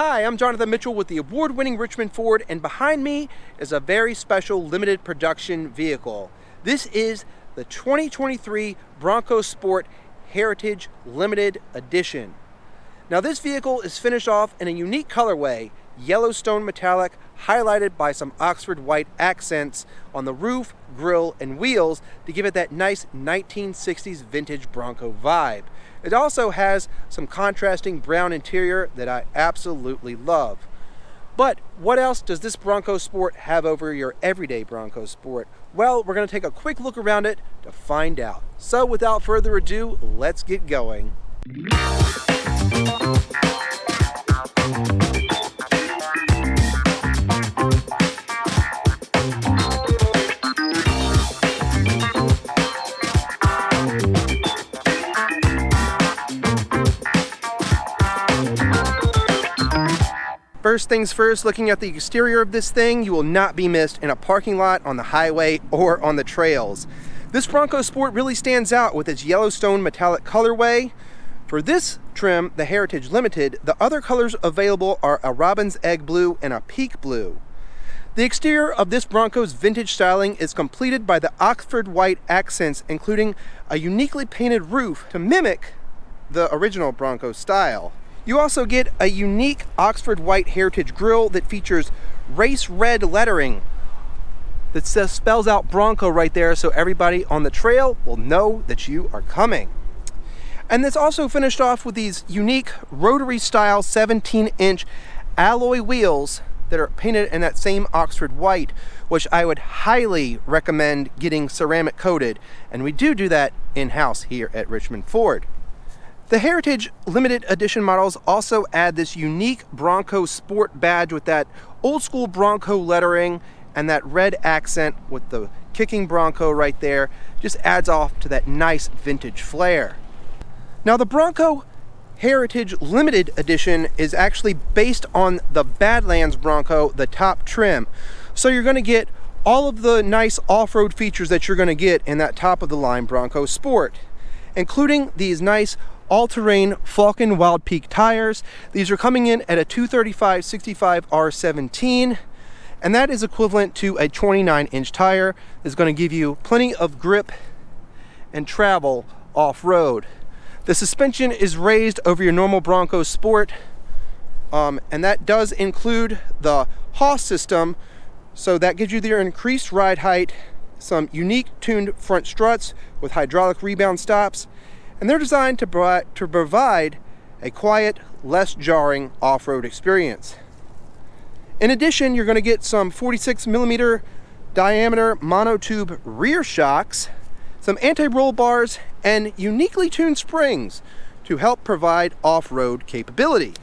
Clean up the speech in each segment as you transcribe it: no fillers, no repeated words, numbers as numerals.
Hi, I'm Jonathan Mitchell with the award-winning Richmond Ford, and behind me is a very special limited production vehicle. This is the 2023 Bronco Sport Heritage Limited Edition. Now this vehicle is finished off in a unique colorway, Yellowstone metallic, highlighted by some Oxford white accents on the roof, grille, and wheels to give it that nice 1960s vintage Bronco vibe. It also has some contrasting brown interior that I absolutely love. But what else does this Bronco Sport have over your everyday Bronco Sport? Well, we're going to take a quick look around it to find out. So without further ado, let's get going. First things first, looking at the exterior of this thing, you will not be missed in a parking lot, on the highway, or on the trails. This Bronco Sport really stands out with its Yellowstone metallic colorway. For this trim, the Heritage Limited, the other colors available are a robin's egg blue and a peak blue. The exterior of this Bronco's vintage styling is completed by the Oxford white accents, including a uniquely painted roof to mimic the original Bronco style. You also get a unique Oxford white heritage grille that features race red lettering that spells out Bronco right there, so everybody on the trail will know that you are coming. And it's also finished off with these unique rotary style 17-inch alloy wheels that are painted in that same Oxford white, which I would highly recommend getting ceramic coated, and we do that in-house here at Richmond Ford. The Heritage Limited Edition models also add this unique Bronco Sport badge with that old school Bronco lettering and that red accent with the kicking Bronco right there. Just adds off to that nice vintage flair. Now the Bronco Heritage Limited Edition is actually based on the Badlands Bronco, the top trim. So you're going to get all of the nice off-road features that you're going to get in that top of the line Bronco Sport, including these nice all-terrain Falcon Wild Peak tires. These are coming in at a 235/65 R17, and that is equivalent to a 29-inch tire. It's going to give you plenty of grip and travel off-road. The suspension is raised over your normal Bronco Sport, and that does include the Haas system, so that gives you your increased ride height, some unique tuned front struts with hydraulic rebound stops, and they're designed to provide a quiet, less jarring off-road experience. In addition, you're going to get some 46mm diameter monotube rear shocks, some anti-roll bars, and uniquely tuned springs to help provide off-road capability.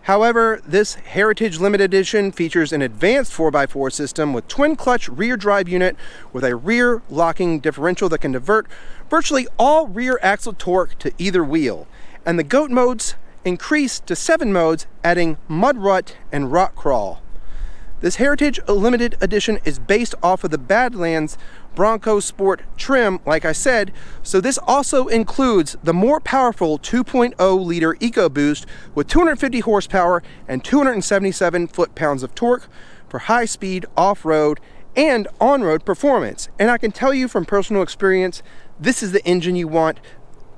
However, this Heritage Limited Edition features an advanced 4x4 system with twin-clutch rear drive unit with a rear locking differential that can divert virtually all rear axle torque to either wheel. And the GOAT modes increase to 7 modes, adding mud rut and rock crawl. This Heritage Limited Edition is based off of the Badlands Bronco Sport trim, like I said, so this also includes the more powerful 2.0 liter EcoBoost with 250 horsepower and 277 foot-pounds of torque for high-speed off-road and on-road performance. And I can tell you from personal experience, this is the engine you want.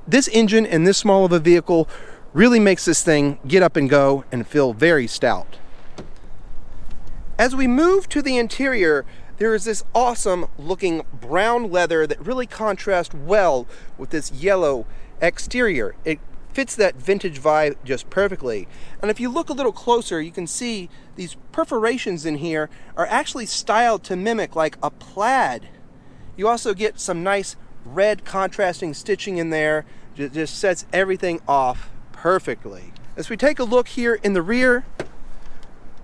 This engine in this small of a vehicle really makes this thing get up and go and feel very stout. As we move to the interior, there is this awesome looking brown leather that really contrasts well with this yellow exterior. It fits that vintage vibe just perfectly. And if you look a little closer, you can see these perforations in here are actually styled to mimic like a plaid. You also get some nice red contrasting stitching in there. It just sets everything off perfectly. As we take a look here in the rear,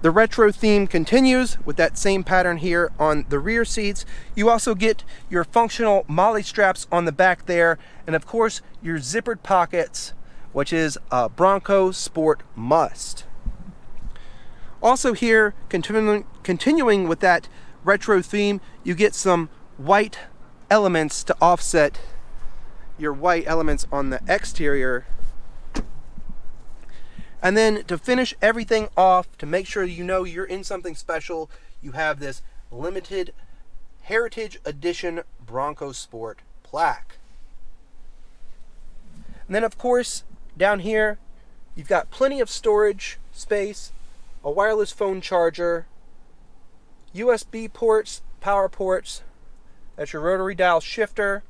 the retro theme continues with that same pattern here on the rear seats. You also get your functional MOLLE straps on the back there, and of course your zippered pockets, which is a Bronco Sport must. Also here, continuing with that retro theme, you get some white elements to offset your white elements on the exterior. And then to finish everything off, to make sure you know you're in something special, you have this limited Heritage Edition Bronco Sport plaque. And then of course, down here, you've got plenty of storage space, a wireless phone charger, USB ports, power ports, that's your rotary dial shifter,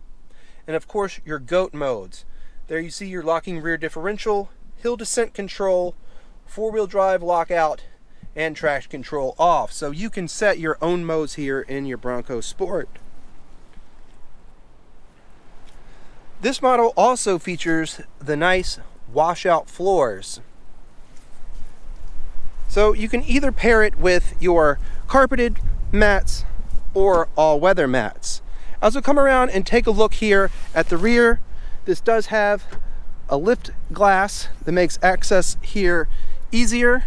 and of course your GOAT modes. There you see your locking rear differential, hill descent control, four-wheel drive lockout, and traction control off. So you can set your own modes here in your Bronco Sport. This model also features the nice washout floors. So you can either pair it with your carpeted mats or all-weather mats. As we come around and take a look here at the rear, this does have a lift glass that makes access here easier.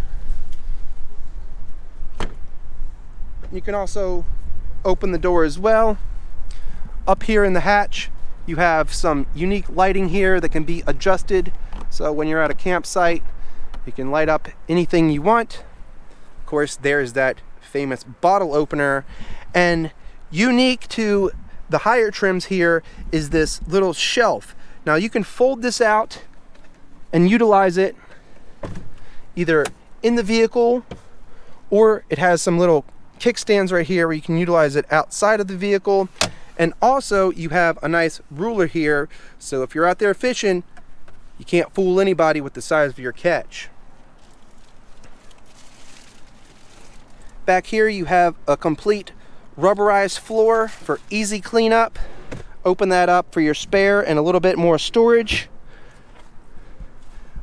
You can also open the door as well. Up here in the hatch, you have some unique lighting here that can be adjusted. So when you're at a campsite, you can light up anything you want. Of course, there's that famous bottle opener. And unique to the higher trims here is this little shelf. Now you can fold this out and utilize it either in the vehicle, or it has some little kickstands right here where you can utilize it outside of the vehicle. And also you have a nice ruler here, so if you're out there fishing, you can't fool anybody with the size of your catch. Back here you have a complete rubberized floor for easy cleanup. Open that up for your spare and a little bit more storage.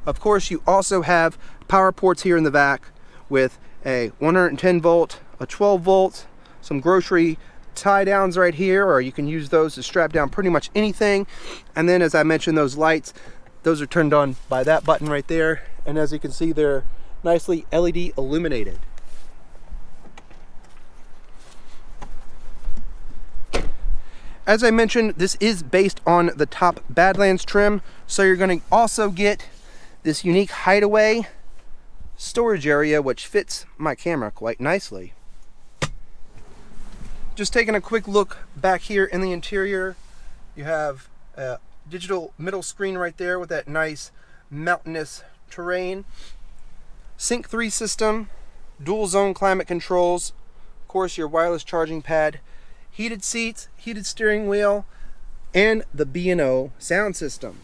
Of course, you also have power ports here in the back with a 110 volt, a 12 volt, some grocery tie downs right here, or you can use those to strap down pretty much anything. And then, as I mentioned, those lights, those are turned on by that button right there. And as you can see, they're nicely LED illuminated. As I mentioned, this is based on the top Badlands trim, so you're going to also get this unique hideaway storage area, which fits my camera quite nicely. Just taking a quick look back here in the interior, you have a digital middle screen right there with that nice mountainous terrain. Sync 3 system, dual zone climate controls, of course your wireless charging pad, heated seats, heated steering wheel, and the B&O sound system.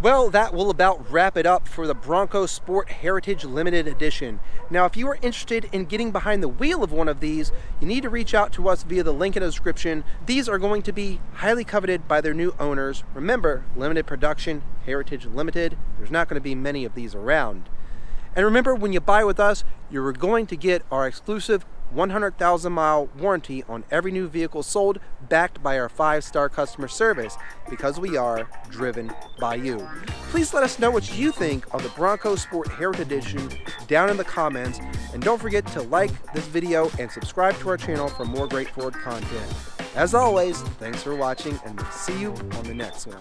Well, that will about wrap it up for the Bronco Sport Heritage Limited Edition. Now, if you are interested in getting behind the wheel of one of these, you need to reach out to us via the link in the description. These are going to be highly coveted by their new owners. Remember, limited production, Heritage Limited. There's not going to be many of these around. And remember, when you buy with us, you're going to get our exclusive 100,000 mile warranty on every new vehicle sold, backed by our 5-star customer service, because we are driven by you. Please let us know what you think of the Bronco Sport Heritage Edition down in the comments, and don't forget to like this video and subscribe to our channel for more great Ford content. As always, thanks for watching, and we'll see you on the next one.